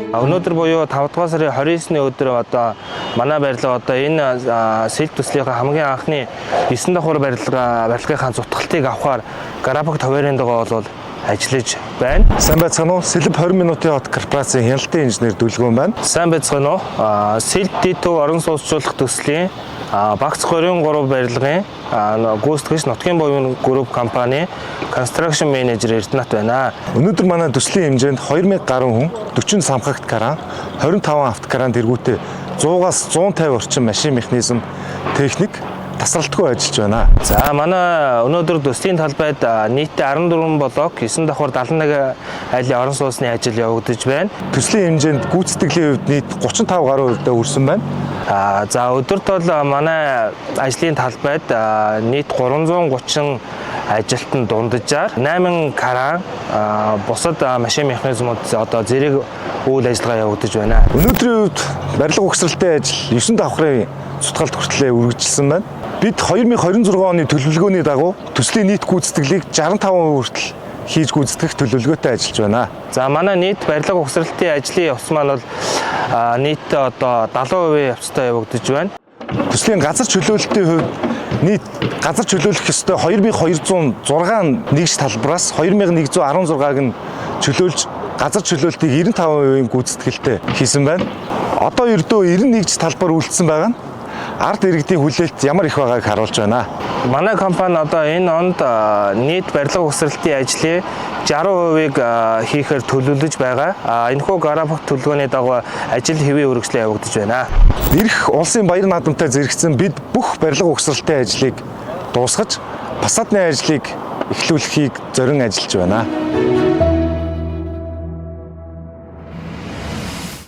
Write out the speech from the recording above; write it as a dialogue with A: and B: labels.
A: Өнөөдөр буюу 5 дугаар сарын 29-ний өдөр одоо манай барилга одоо энэ сэлт төслийнхаа хамгийн анхны 9 давхар барилгынхаа зүтгэлтийг авахар Гарабаг товэрын дагуу бол ажиллаж байна.
B: Сайн байцгаана уу? Сэлб 20 минутын хот корпорацийн хяналтын инженер Дүлгүн байна.
A: Сайн байцгаана уу? Сэлт дэд төв орон сууцчлуулах төслийн багц 23 барилгын гүйцэтгэгч Нутгийн Буян групп компани construction manager Эрдэнэт байна.
B: Өнөөдөр манай төслийн хэмжээнд 2000 гаруй хүн, 40 самхагт кран, 25 автокран тэргүүтээ 100-аас 150 орчим машин механизм, техник тасралтгүй ажиллаж байна.
A: За манай өнөөдөр төслийн талбайд нийтдээ 14 блок 9 давхар 71 айлын орон сууцны ажил явагдаж байна.
B: Төслийн хэмжээнд гүйцэтгэлийн хувьд нийт 35 гаруй хувьдаа хүрсэн байна.
A: За өдөрт бол манай ажлын талбайд нийт 330 ажилтан дунджаар 8 кран бусад машин механизмууд одоо зэрэг үйл ажиллагаа явагдаж байна.
B: Өнөөдрийн үед барилга угсралтай ажил 9 давхрын цутгалт хүртлээр үргэлжилсэн байна. Бид 2026 оны төлөвлөгөөний дагуу төслийн нийт гүйцэтгэлийг 65% хүртэл хийж гүйцэтгэх төлөвлөгөөтэй ажиллаж байна.
A: За манай нийт барилга угсралтын ажлын явц маань бол нийтдээ одоо 70% явцтай явагдаж байна.
B: Төслийн газар чөлөөлөлтийн хувьд нийт газар чөлөөлөх ёстой 2206 нэгж талбараас 2116-г нь чөлөөлж газар чөлөөлтийг 95%-ийн гүйцэтгэлтэй хийсэн байна. Одоо ердөө 91 талбар үлдсэн байгаа нь ард иргэдийн хүлээлт ямар их байгааг харуулж байна.
A: Манай компани одоо энэ онд нийт барилга угсралтын ажлын 60%-ийг хийхээр төлөвлөж байгаа. Энэхүү Гарабаг төлөвлөгөөний дагуу ажил хэвийн үргэлжлэн явагдаж байна.
B: Ирэх улсын баяр наадамтай зэрэгцэн бид бүх барилга угсралтын ажлыг дуусгаж, фасадны ажлыг эхлүүлэхийг зорин ажиллаж байна.